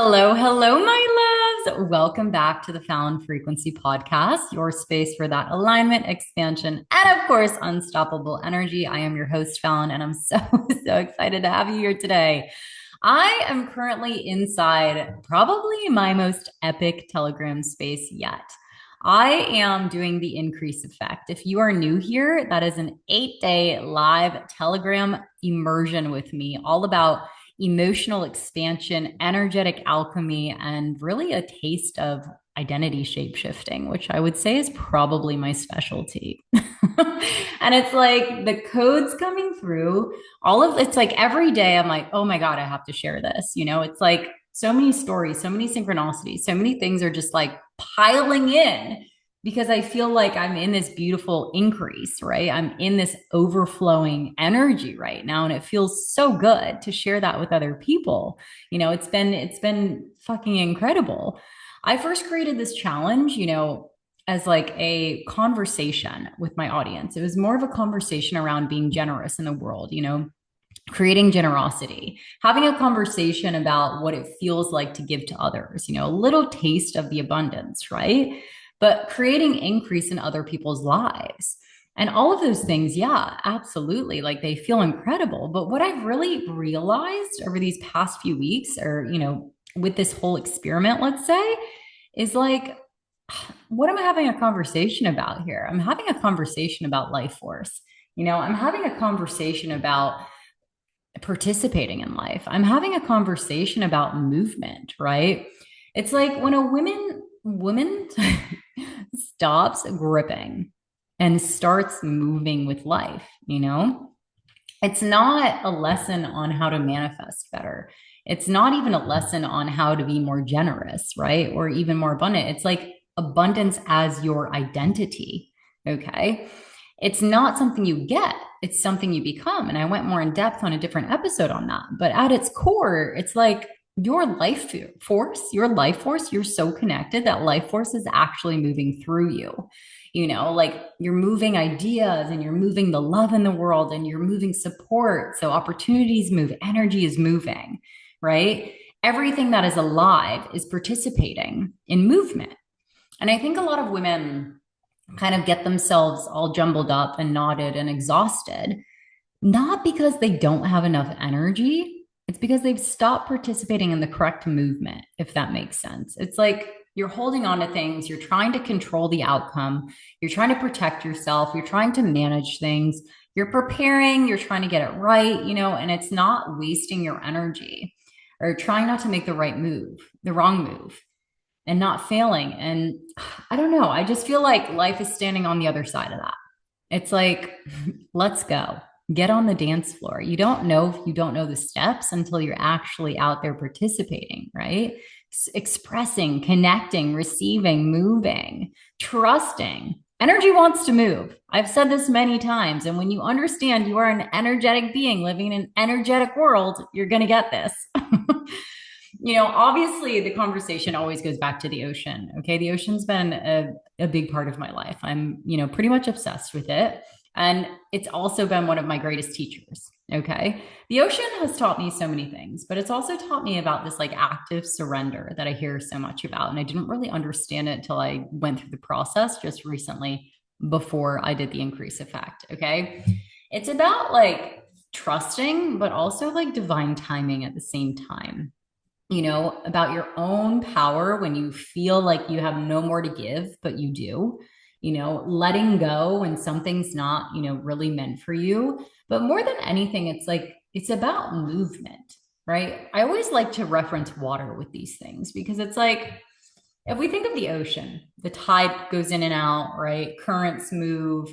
Hello, hello, my loves. Welcome back to the Falyn Frequency podcast, your space for that alignment, expansion, and of course, unstoppable energy. I am your host, Falyn, and I'm so, so excited to have you here today. I am currently inside probably my most epic Telegram space yet. I am doing the increase effect. If you are new here, that is an 8-day live Telegram immersion with me, all about emotional expansion, energetic alchemy, and really a taste of identity shape shifting, which I would say is probably my specialty. And it's like the codes coming through, all of it's like every day I'm like, oh my God, I have to share this. It's like so many stories, so many synchronicities, so many things are just like piling in because I feel like I'm in this beautiful increase, right? I'm in this overflowing energy right now, and it feels so good to share that with other people. It's been fucking incredible. I first created this challenge, as like a conversation with my audience. It was more of a conversation around being generous in the world, creating generosity, having a conversation about what it feels like to give to others, a little taste of the abundance, right? But creating increase in other people's lives. And all of those things, yeah, absolutely. Like they feel incredible. But what I've really realized over these past few weeks, or, with this whole experiment, let's say, is like, what am I having a conversation about here? I'm having a conversation about life force. I'm having a conversation about participating in life. I'm having a conversation about movement, right? It's like when a woman stops gripping and starts moving with life, It's not a lesson on how to manifest better. It's not even a lesson on how to be more generous, right? Or even more abundant. It's like abundance as your identity. Okay. It's not something you get, it's something you become. And I went more in depth on a different episode on that. But at its core, it's like your life force, you're so connected that life force is actually moving through you. Like you're moving ideas and you're moving the love in the world and you're moving support. So opportunities move, energy is moving, right? Everything that is alive is participating in movement. And I think a lot of women kind of get themselves all jumbled up and knotted and exhausted, not because they don't have enough energy. It's because they've stopped participating in the correct movement, if that makes sense. It's like you're holding on to things, you're trying to control the outcome, you're trying to protect yourself, you're trying to manage things, you're preparing, you're trying to get it right, and it's not wasting your energy or trying not to make the right move, the wrong move and not failing. And I don't know. I just feel like life is standing on the other side of that. It's like, let's go. Get on the dance floor. You don't know if you don't know the steps until you're actually out there participating, right? Expressing, connecting, receiving, moving, trusting. Energy wants to move. I've said this many times. And when you understand you are an energetic being living in an energetic world, you're going to get this. Obviously the conversation always goes back to the ocean. Okay. The ocean's been a big part of my life. I'm, pretty much obsessed with it. And it's also been one of my greatest teachers. Okay. The ocean has taught me so many things, but it's also taught me about this like active surrender that I hear so much about. And I didn't really understand it until I went through the process just recently before I did the increase effect. Okay. It's about like trusting, but also like divine timing at the same time, about your own power when you feel like you have no more to give, but you do, letting go when something's not, really meant for you. But more than anything, it's like, it's about movement, right? I always like to reference water with these things because it's like, if we think of the ocean, the tide goes in and out, right? Currents move,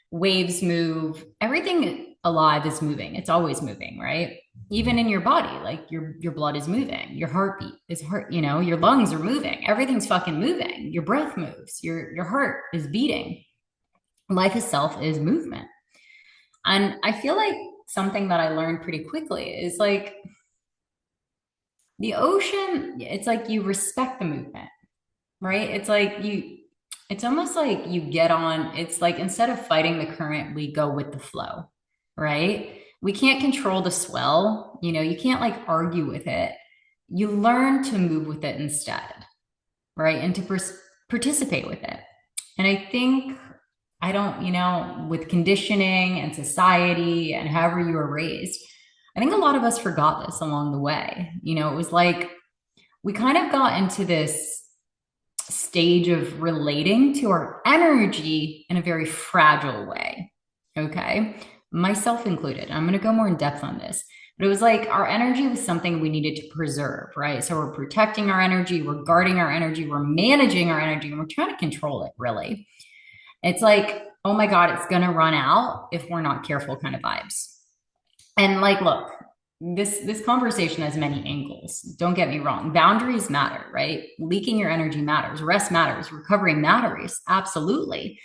waves move, everything alive is moving. It's always moving, right? Even in your body, like your blood is moving, your heartbeat is heart, your lungs are moving, everything's fucking moving, your breath moves, your heart is beating. Life itself is movement. And I feel like something that I learned pretty quickly is like the ocean, it's like you respect the movement, right? It's almost like you get on, it's like instead of fighting the current, we go with the flow, right? We can't control the swell, you can't like argue with it, you learn to move with it instead, right? And to participate with it. And I think, I don't, with conditioning and society and however you were raised, I think a lot of us forgot this along the way. It was like we kind of got into this stage of relating to our energy in a very fragile way. Okay. Myself included. I'm going to go more in depth on this. But it was like our energy was something we needed to preserve, right? So we're protecting our energy, we're guarding our energy, we're managing our energy, and we're trying to control it, really. It's like, oh my God, it's going to run out if we're not careful kind of vibes. And like, look, this conversation has many angles. Don't get me wrong. Boundaries matter, right? Leaking your energy matters. Rest matters. Recovery matters. Absolutely.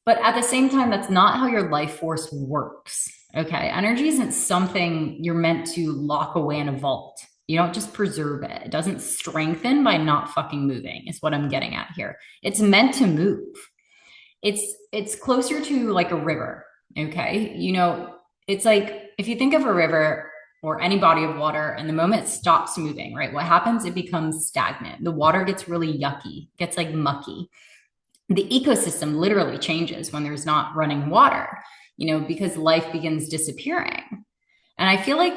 But at the same time, that's not how your life force works. Okay. Energy isn't something you're meant to lock away in a vault. You don't just preserve it. It doesn't strengthen by not fucking moving, is what I'm getting at here. It's meant to move. It's closer to like a river. Okay. It's like if you think of a river or any body of water and the moment it stops moving, right? What happens? It becomes stagnant. The water gets really yucky, gets like mucky. The ecosystem literally changes when there's not running water, because life begins disappearing. And I feel like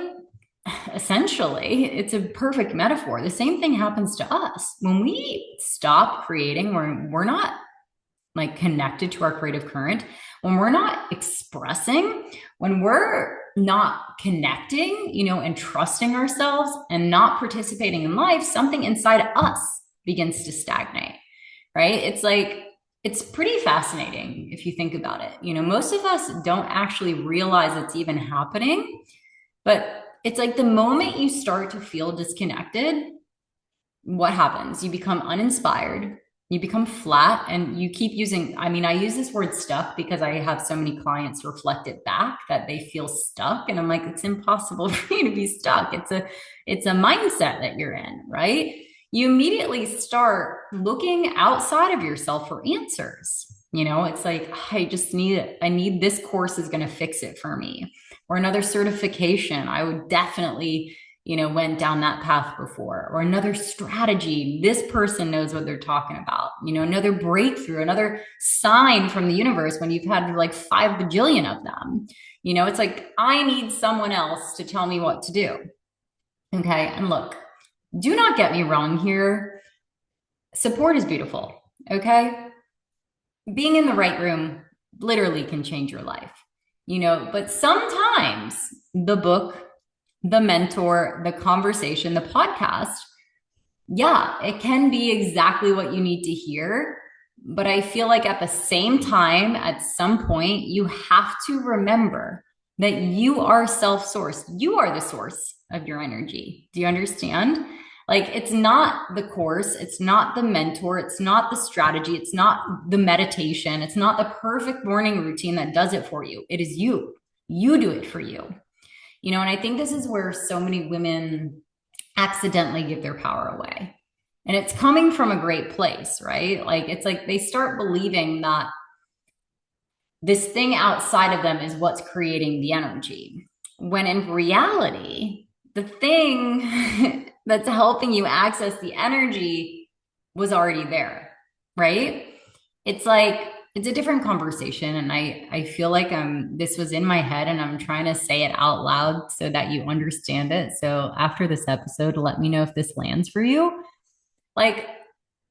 essentially it's a perfect metaphor. The same thing happens to us when we stop creating, we're not like connected to our creative current, when we're not expressing, when we're not connecting, and trusting ourselves and not participating in life, something inside us begins to stagnate, right? It's like, it's pretty fascinating if you think about it. Most of us don't actually realize it's even happening, but it's like the moment you start to feel disconnected, what happens? You become uninspired, you become flat, and you keep using, I use this word stuck because I have so many clients reflect it back that they feel stuck. And I'm like, it's impossible for you to be stuck. It's a mindset that you're in, right? You immediately start looking outside of yourself for answers. It's like, I need this course is going to fix it for me, or another certification. I would definitely went down that path before, or another strategy. This person knows what they're talking about, another breakthrough, another sign from the universe when you've had like 5 bajillion of them. It's like, I need someone else to tell me what to do. Okay. And look, do not get me wrong here. Support is beautiful. Okay. Being in the right room literally can change your life, but sometimes the book, the mentor, the conversation, the podcast, yeah, it can be exactly what you need to hear. But I feel like at the same time, at some point, you have to remember that you are self-sourced. You are the source of your energy. Do you understand? Like, it's not the course, it's not the mentor, it's not the strategy, it's not the meditation, it's not the perfect morning routine that does it for you. It is you. You do it for you. And I think this is where so many women accidentally give their power away. And it's coming from a great place, right? Like, it's like they start believing that this thing outside of them is what's creating the energy. When in reality, the thing that's helping you access the energy was already there, right? It's like, it's a different conversation. And I feel like this was in my head and I'm trying to say it out loud so that you understand it. So after this episode, let me know if this lands for you. Like,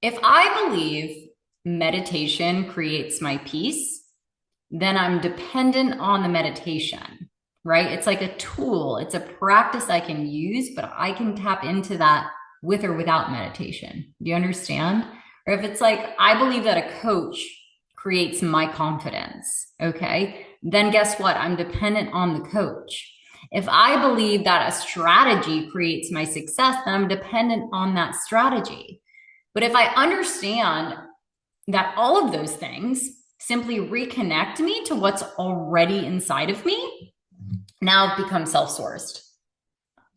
if I believe meditation creates my peace, then I'm dependent on the meditation, right? It's like a tool. It's a practice I can use, but I can tap into that with or without meditation. Do you understand? Or if it's like, I believe that a coach creates my confidence, okay, then guess what? I'm dependent on the coach. If I believe that a strategy creates my success, then I'm dependent on that strategy. But if I understand that all of those things simply reconnect me to what's already inside of me, now I've become self-sourced.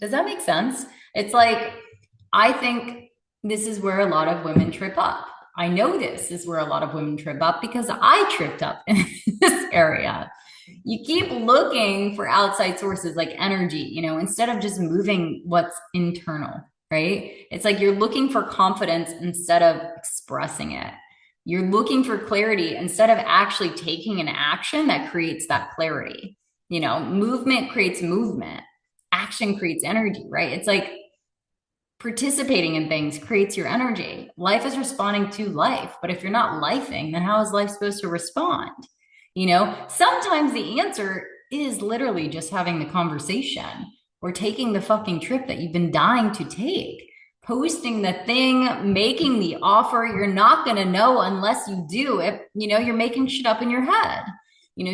Does that make sense? It's like, I think this is where a lot of women trip up. I know this is where a lot of women trip up because I tripped up in this area. You keep looking for outside sources like energy, instead of just moving what's internal. right? It's like you're looking for confidence instead of expressing it. You're looking for clarity instead of actually taking an action that creates that clarity. Movement creates movement, action creates energy, right? It's like participating in things creates your energy. Life is responding to life. But if you're not lifing, then how is life supposed to respond? Sometimes the answer is literally just having the conversation or taking the fucking trip that you've been dying to take, posting the thing, making the offer. You're not going to know unless you do. If you're making shit up in your head,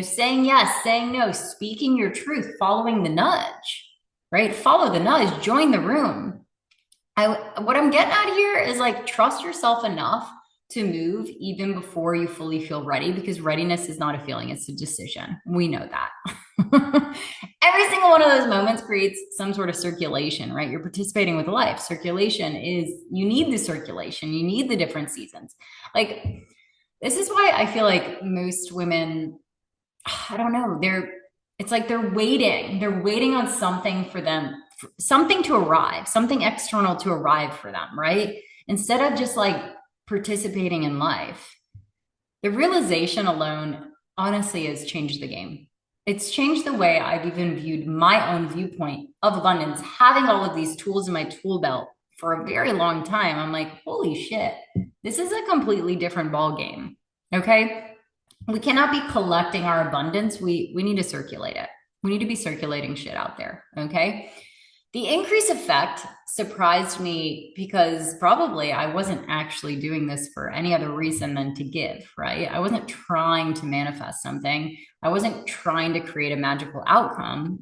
saying yes, saying no, speaking your truth, following the nudge, right? Follow the nudge, join the room. What I'm getting at here is like, trust yourself enough to move even before you fully feel ready, because readiness is not a feeling, it's a decision. We know that. Every single one of those moments creates some sort of circulation, right? You're participating with life. Circulation is, you need the circulation, you need the different seasons. Like, this is why I feel like most women, I don't know, it's like they're waiting on something for them, something to arrive, something external to arrive for them, right? Instead of just like participating in life. The realization alone honestly has changed the game. It's changed the way I've even viewed my own viewpoint of abundance. Having all of these tools in my tool belt for a very long time, I'm like, holy shit, this is a completely different ball game. Okay. We cannot be collecting our abundance. We need to circulate it. We need to be circulating shit out there. Okay. The increase effect surprised me because probably I wasn't actually doing this for any other reason than to give, right? I wasn't trying to manifest something. I wasn't trying to create a magical outcome,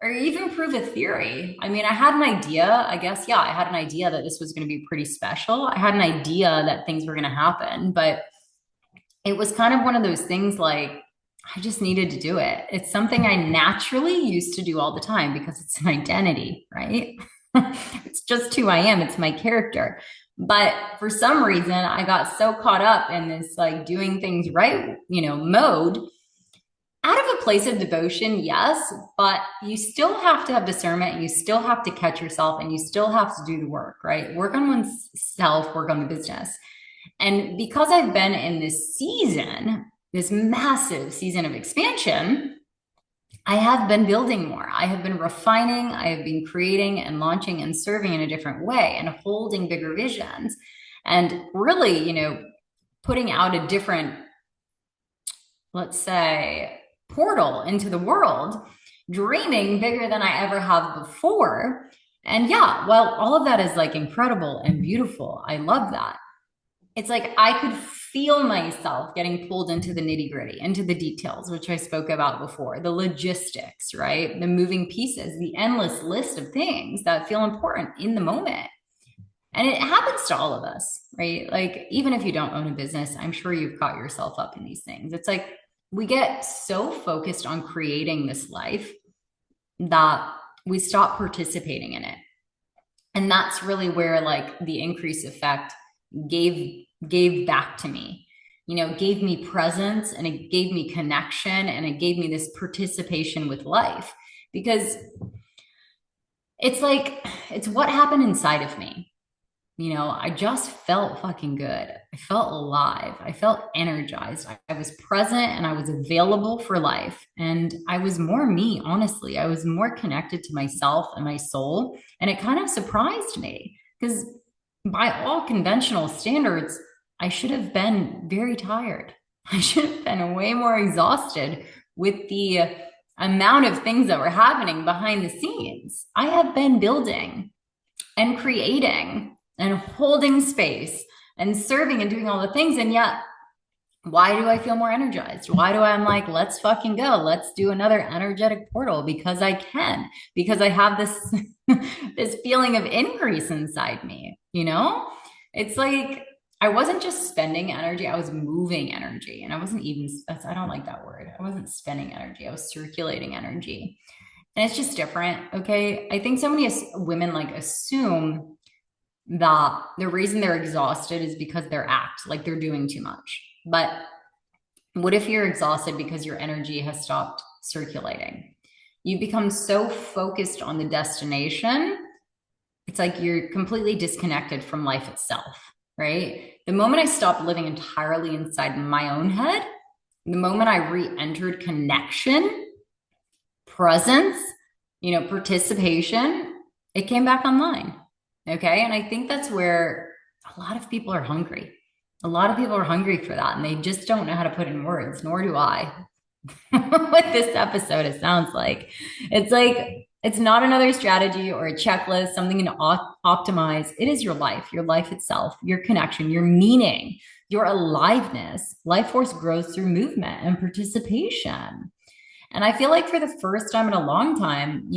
or even prove a theory. I mean, I had an idea, I guess. Yeah, I had an idea that this was going to be pretty special. I had an idea that things were going to happen, but it was kind of one of those things like, I just needed to do it. It's something I naturally used to do all the time because it's an identity, right? It's just who I am. It's my character. But for some reason, I got so caught up in this like doing things right, mode, out of a place of devotion, yes, but you still have to have discernment and you still have to catch yourself and you still have to do the work, right? Work on oneself, work on the business. And because I've been in this season, this massive season of expansion, I have been building more. I have been refining. I have been creating and launching and serving in a different way and holding bigger visions and really, putting out a different, let's say, portal into the world, dreaming bigger than I ever have before. And yeah, well, all of that is like incredible and beautiful. I love that. It's like I could feel myself getting pulled into the nitty gritty, into the details, which I spoke about before, the logistics, right? The moving pieces, the endless list of things that feel important in the moment. And it happens to all of us, right? Like, even if you don't own a business, I'm sure you've caught yourself up in these things. It's like we get so focused on creating this life that we stop participating in it. And that's really where like the increase effect gave back to me, gave me presence and it gave me connection and it gave me this participation with life, because it's like, it's what happened inside of me. I just felt fucking good. I felt alive. I felt energized. I was present and I was available for life. And I was more me, honestly. I was more connected to myself and my soul. And it kind of surprised me because by all conventional standards, I should have been very tired. I should have been way more exhausted with the amount of things that were happening behind the scenes. I have been building and creating and holding space and serving and doing all the things. And yet, why do I feel more energized? Why do I'm like, let's fucking go. Let's do another energetic portal because I can, because I have this, this feeling of increase inside me. It's like, I wasn't just spending energy, I was moving energy. And I wasn't even, I don't like that word. I wasn't spending energy, I was circulating energy. And it's just different. Okay. I think so many women like assume that the reason they're exhausted is because they're like they're doing too much. But what if you're exhausted because your energy has stopped circulating? You become so focused on the destination it's like you're completely disconnected from life itself, right? The moment I stopped living entirely inside my own head, the moment I re-entered connection, presence, participation, it came back online. Okay. And I think that's where a lot of people are hungry. A lot of people are hungry for that, and they just don't know how to put it in words, nor do I. What this episode, it sounds like it's not another strategy or a checklist, something to optimize. It is your life itself, your connection, your meaning, your aliveness. Life force grows through movement and participation. And I feel like for the first time in a long time,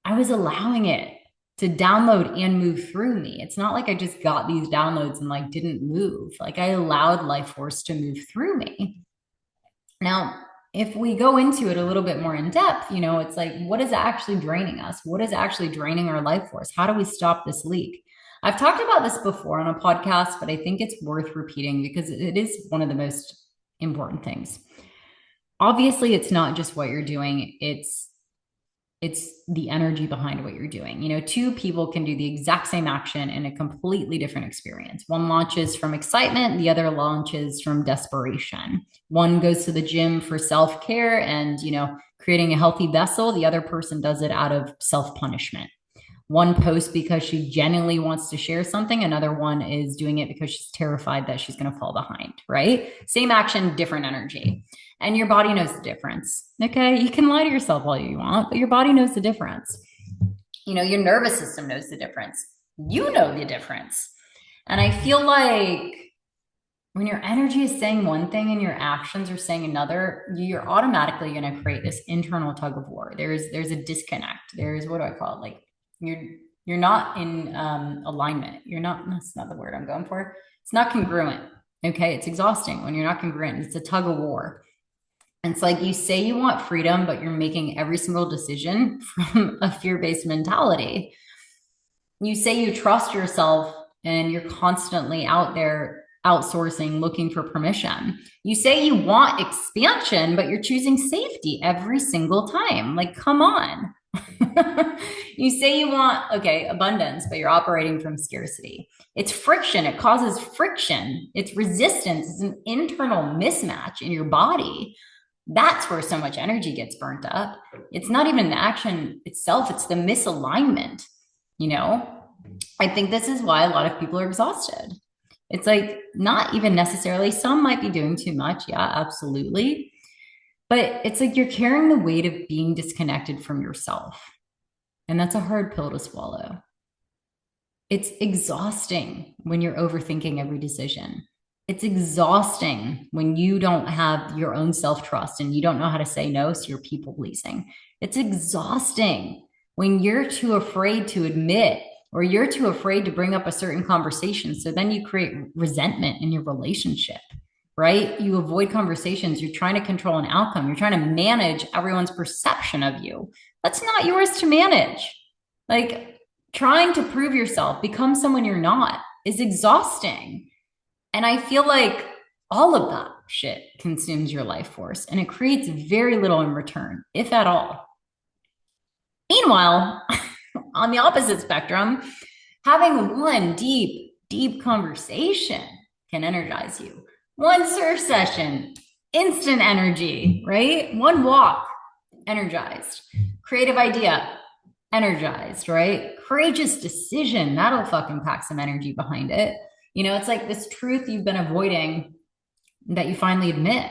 I was allowing it to download and move through me. It's not like I just got these downloads and like didn't move. Like I allowed life force to move through me. Now, if we go into it a little bit more in depth, it's like, what is actually draining us? What is actually draining our life force? How do we stop this leak? I've talked about this before on a podcast, but I think it's worth repeating because it is one of the most important things. Obviously, it's not just what you're doing, it's the energy behind what you're doing. Two people can do the exact same action in a completely different experience. One launches from excitement, the other launches from desperation. One goes to the gym for self-care and, creating a healthy vessel. The other person does it out of self-punishment. One posts because she genuinely wants to share something. Another one is doing it because she's terrified that she's going to fall behind, right? Same action, different energy. And your body knows the difference. Okay. You can lie to yourself all you want, but your body knows the difference. Your nervous system knows the difference. You know the difference. And I feel like when your energy is saying one thing and your actions are saying another, you're automatically going to create this internal tug of war. There's a disconnect. There's, what do I call it? Like you're not in alignment. That's not the word I'm going for. It's not congruent. Okay. It's exhausting when you're not congruent. It's a tug of war. And it's like you say you want freedom, but you're making every single decision from a fear-based mentality. You say you trust yourself and you're constantly out there outsourcing, looking for permission. You say you want expansion, but you're choosing safety every single time. Like, come on. You say you want, abundance, but you're operating from scarcity. It's friction. It causes friction. It's resistance. It's an internal mismatch in your body. That's where so much energy gets burnt up. It's not even the action itself, it's the misalignment. I think this is why a lot of people are exhausted. It's like not even necessarily, some might be doing too much. Yeah, absolutely. But it's like you're carrying the weight of being disconnected from yourself. And that's a hard pill to swallow. It's exhausting when you're overthinking every decision. It's exhausting when you don't have your own self-trust and you don't know how to say no, so you're people pleasing. It's exhausting when you're too afraid to admit or you're too afraid to bring up a certain conversation. So then you create resentment in your relationship, right? You avoid conversations. You're trying to control an outcome. You're trying to manage everyone's perception of you. That's not yours to manage. Like trying to prove yourself, become someone you're not is exhausting. And I feel like all of that shit consumes your life force and it creates very little in return, if at all. Meanwhile, on the opposite spectrum, having one deep conversation can energize you. One surf session, instant energy, right? One walk, energized. Creative idea, energized, right? Courageous decision, that'll fucking pack some energy behind it. It's like this truth you've been avoiding that you finally admit.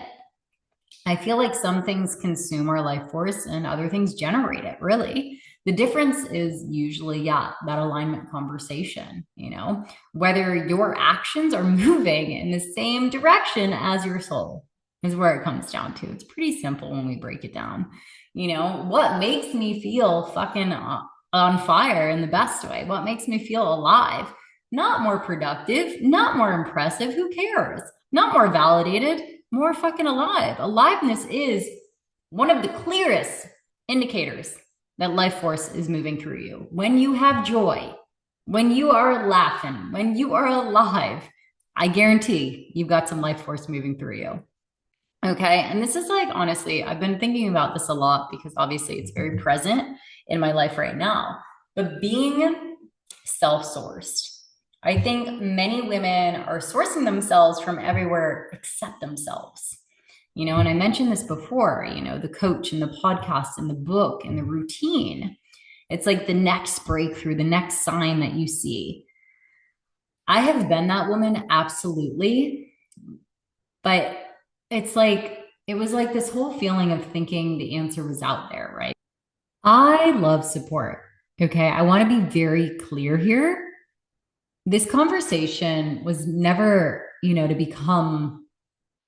I feel like some things consume our life force and other things generate it, really. The difference is usually, that alignment conversation, whether your actions are moving in the same direction as your soul is where it comes down to. It's pretty simple when we break it down. What makes me feel fucking on fire in the best way? What makes me feel alive? Not more productive, not more impressive. Who cares? Not more validated, more fucking alive. Aliveness is one of the clearest indicators that life force is moving through you. When you have joy, when you are laughing, when you are alive, I guarantee you've got some life force moving through you. Okay. And this is like, honestly, I've been thinking about this a lot because obviously it's very present in my life right now. But being self-sourced. I think many women are sourcing themselves from everywhere except themselves. And I mentioned this before, the coach and the podcast and the book and the routine. It's like the next breakthrough, the next sign that you see. I have been that woman, absolutely. But it's like, it was like this whole feeling of thinking the answer was out there, right? I love support. Okay. I want to be very clear here. This conversation was never, to become,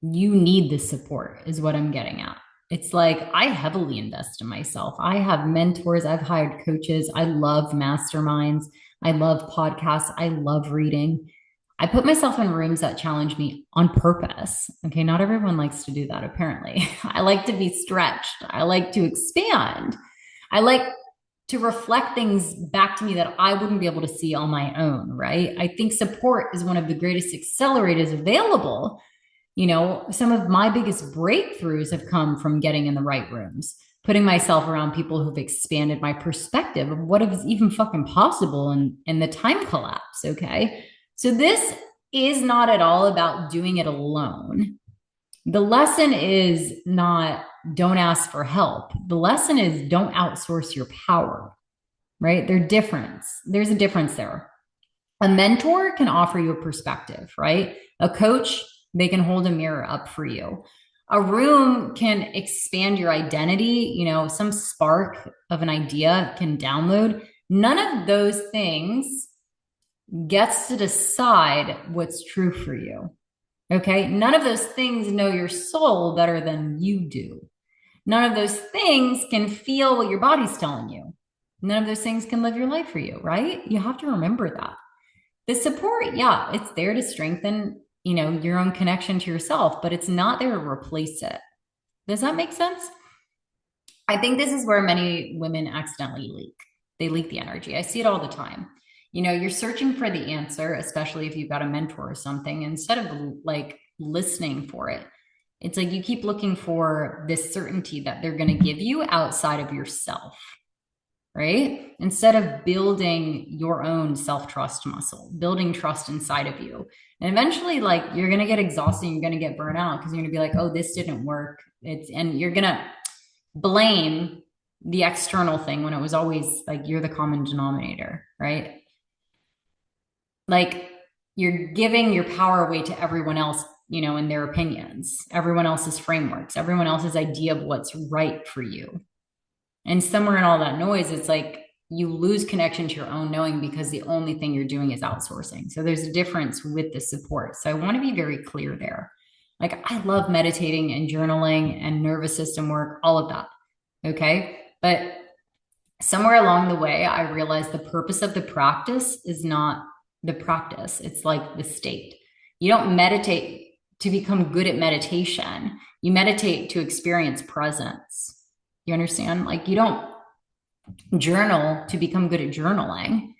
you need this support, is what I'm getting at. It's like I heavily invest in myself. I have mentors, I've hired coaches. I love masterminds. I love podcasts. I love reading. I put myself in rooms that challenge me on purpose. Okay. Not everyone likes to do that, apparently. I like to be stretched. I like to expand. I like to reflect things back to me that I wouldn't be able to see on my own, right? I think support is one of the greatest accelerators available. Some of my biggest breakthroughs have come from getting in the right rooms, putting myself around people who've expanded my perspective of what is even fucking possible in the time collapse. Okay. So this is not at all about doing it alone. The lesson is not don't ask for help. The lesson is don't outsource your power, right? There's a difference there. A mentor can offer you a perspective, right? A coach, they can hold a mirror up for you. A room can expand your identity, some spark of an idea can download. None of those things gets to decide what's true for you. Okay. None of those things know your soul better than you do. None of those things can feel what your body's telling you. None of those things can live your life for you, right? You have to remember that. The support, yeah, it's there to strengthen, your own connection to yourself, but it's not there to replace it. Does that make sense? I think this is where many women accidentally leak. They leak the energy. I see it all the time. You're searching for the answer, especially if you've got a mentor or something, instead of like listening for it. It's like you keep looking for this certainty that they're going to give you outside of yourself, right? Instead of building your own self-trust muscle, building trust inside of you. And eventually, like, you're going to get exhausted, you're going to get burnt out because you're going to be like, oh, this didn't work. And you're going to blame the external thing when it was always like you're the common denominator, right? Like you're giving your power away to everyone else, in their opinions, everyone else's frameworks, everyone else's idea of what's right for you. And somewhere in all that noise, it's like you lose connection to your own knowing because the only thing you're doing is outsourcing. So there's a difference with the support. So I want to be very clear there. Like I love meditating and journaling and nervous system work, all of that. Okay. But somewhere along the way, I realized the purpose of the practice is not the practice. It's like the state. You don't meditate to become good at meditation. You meditate to experience presence. You understand? Like you don't journal to become good at journaling.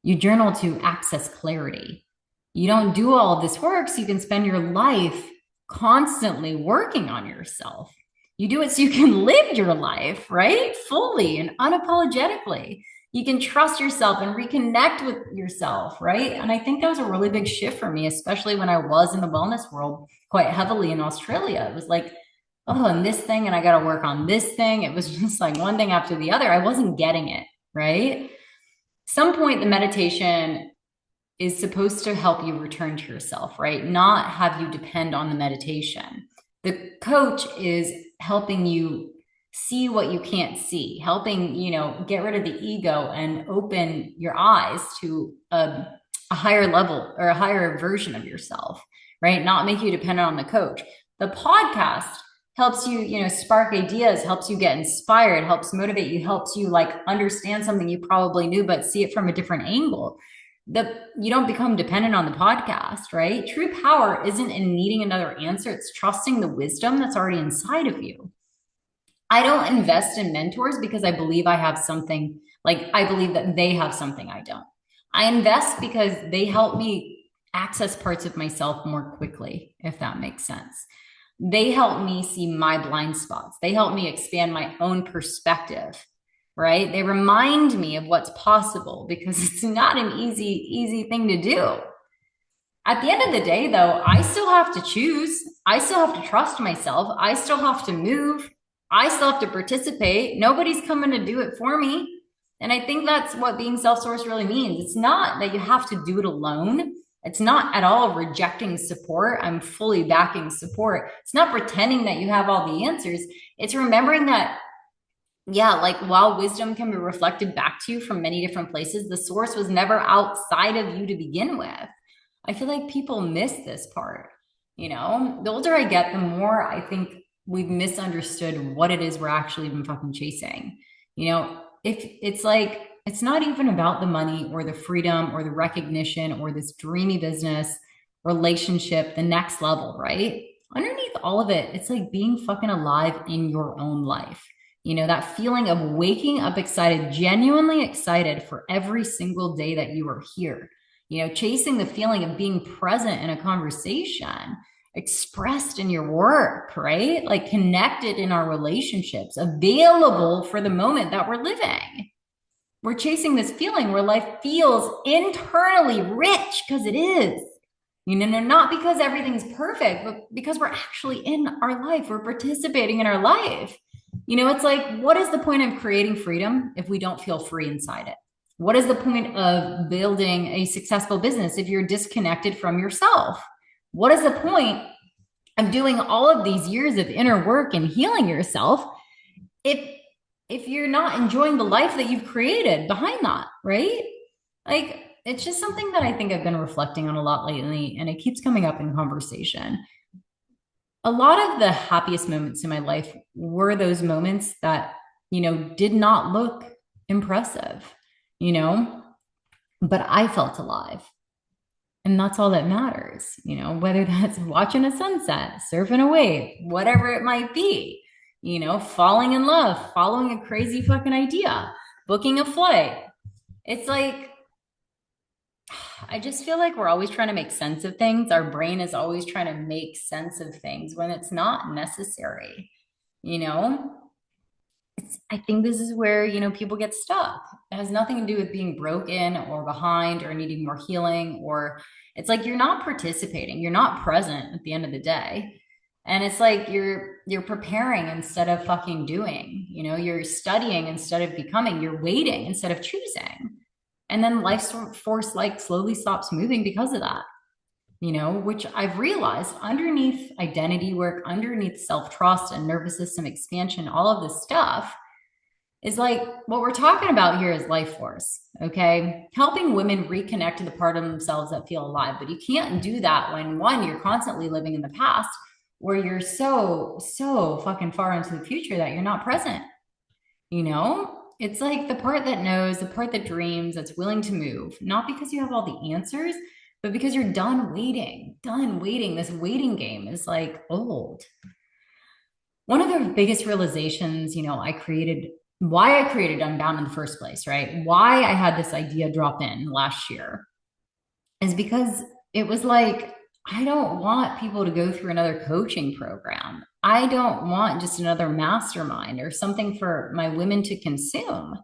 You journal to access clarity. You don't do all of this work so you can spend your life constantly working on yourself. You do it so you can live your life, right? Fully and unapologetically. You can trust yourself and reconnect with yourself, right? And I think that was a really big shift for me, especially when I was in the wellness world quite heavily in Australia. It was like, oh, and this thing, and I got to work on this thing. It was just like one thing after the other. I wasn't getting it, right? Some point, the meditation is supposed to help you return to yourself, right? Not have you depend on the meditation. The coach is helping you see what you can't see, helping, get rid of the ego and open your eyes to a higher level or a higher version of yourself, right? Not make you dependent on the coach. The podcast helps you, spark ideas, helps you get inspired, helps motivate you, helps you like understand something you probably knew, but see it from a different angle. You don't become dependent on the podcast, right? True power isn't in needing another answer. It's trusting the wisdom that's already inside of you. I don't invest in mentors because I believe I have something, like I believe that they have something I don't. I invest because they help me access parts of myself more quickly, if that makes sense. They help me see my blind spots. They help me expand my own perspective, right? They remind me of what's possible because it's not an easy thing to do. At the end of the day, though, I still have to choose. I still have to trust myself. I still have to move. I still have to participate. Nobody's coming to do it for me. And I think that's what being self-sourced really means. It's not that you have to do it alone. It's not at all rejecting support. I'm fully backing support. It's not pretending that you have all the answers. It's remembering that, yeah, like while wisdom can be reflected back to you from many different places, the source was never outside of you to begin with. I feel like people miss this part. The older I get, the more I think we've misunderstood what it is we're actually even fucking chasing. If it's like, it's not even about the money or the freedom or the recognition or this dreamy business relationship, the next level, right? Underneath all of it, it's like being fucking alive in your own life. That feeling of waking up excited, genuinely excited for every single day that you are here. Chasing the feeling of being present in a conversation, expressed in your work, right? Like connected in our relationships, available for the moment that we're living. We're chasing this feeling where life feels internally rich because it is. Not because everything's perfect, but because we're actually in our life. We're participating in our life. It's like, what is the point of creating freedom if we don't feel free inside it? What is the point of building a successful business if you're disconnected from yourself? What is the point of doing all of these years of inner work and healing yourself if you're not enjoying the life that you've created behind that, right? Like, it's just something that I think I've been reflecting on a lot lately, and it keeps coming up in conversation. A lot of the happiest moments in my life were those moments that, did not look impressive, but I felt alive. And that's all that matters, whether that's watching a sunset, surfing a wave, whatever it might be, falling in love, following a crazy fucking idea, booking a flight. It's like, I just feel like we're always trying to make sense of things. Our brain is always trying to make sense of things when it's not necessary. I think this is where, people get stuck. It has nothing to do with being broken or behind or needing more healing, or it's like you're not participating, you're not present at the end of the day. And it's like you're preparing instead of fucking doing. You're studying instead of becoming, you're waiting instead of choosing. And then life force like slowly stops moving because of that. Which I've realized underneath identity work, underneath self-trust and nervous system expansion, all of this stuff is like what we're talking about here is life force. Okay. Helping women reconnect to the part of themselves that feel alive. But you can't do that when, one, you're constantly living in the past where you're so fucking far into the future that you're not present. It's like the part that knows, the part that dreams, that's willing to move, not because you have all the answers, but because you're done waiting. This waiting game is like old. One of the biggest realizations, why I created Unbound in the first place, right? Why I had this idea drop in last year is because it was like, I don't want people to go through another coaching program. I don't want just another mastermind or something for my women to consume.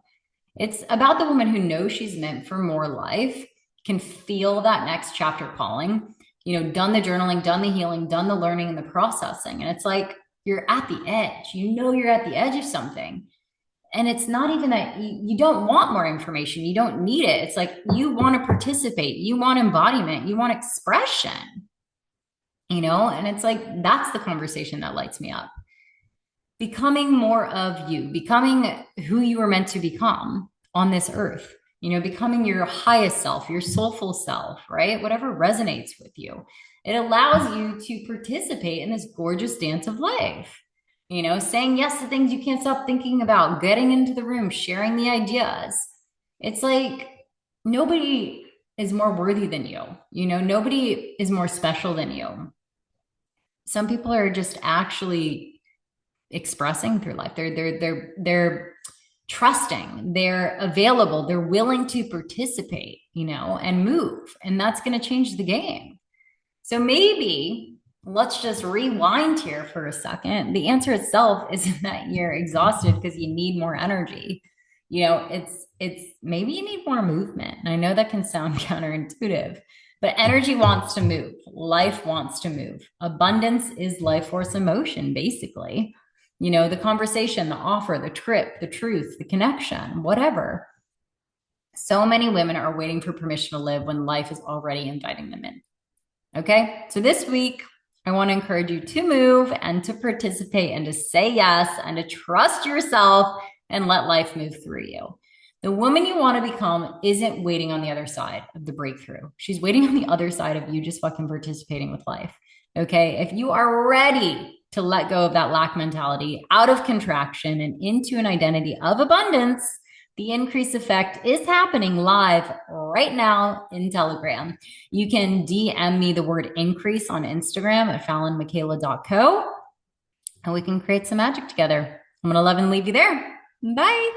It's about the woman who knows she's meant for more life, can feel that next chapter calling, done the journaling, done the healing, done the learning and the processing. And it's like, you're at the edge, you're at the edge of something. And it's not even that you don't want more information. You don't need it. It's like, you want to participate. You want embodiment. You want expression, and it's like, that's the conversation that lights me up. Becoming more of you, becoming who you were meant to become on this earth. Becoming your highest self, your soulful self, right? Whatever resonates with you. It allows you to participate in this gorgeous dance of life. Saying yes to things you can't stop thinking about, getting into the room, sharing the ideas. It's like nobody is more worthy than you. Nobody is more special than you. Some people are just actually expressing through life. They're trusting, they're available, they're willing to participate, and move. And that's going to change the game. So maybe let's just rewind here for a second. The answer itself isn't that you're exhausted because you need more energy. It's maybe you need more movement. And I know that can sound counterintuitive, but energy wants to move. Life wants to move. Abundance is life force emotion, basically. The conversation, the offer, the trip, the truth, the connection, whatever. So many women are waiting for permission to live when life is already inviting them in. Okay. So this week, I want to encourage you to move and to participate and to say yes and to trust yourself and let life move through you. The woman you want to become isn't waiting on the other side of the breakthrough. She's waiting on the other side of you just fucking participating with life. Okay. If you are ready to let go of that lack mentality out of contraction and into an identity of abundance, the increase effect is happening live right now in Telegram. You can DM me the word increase on Instagram at falynmichaela.co and we can create some magic together. I'm going to love and leave you there. Bye.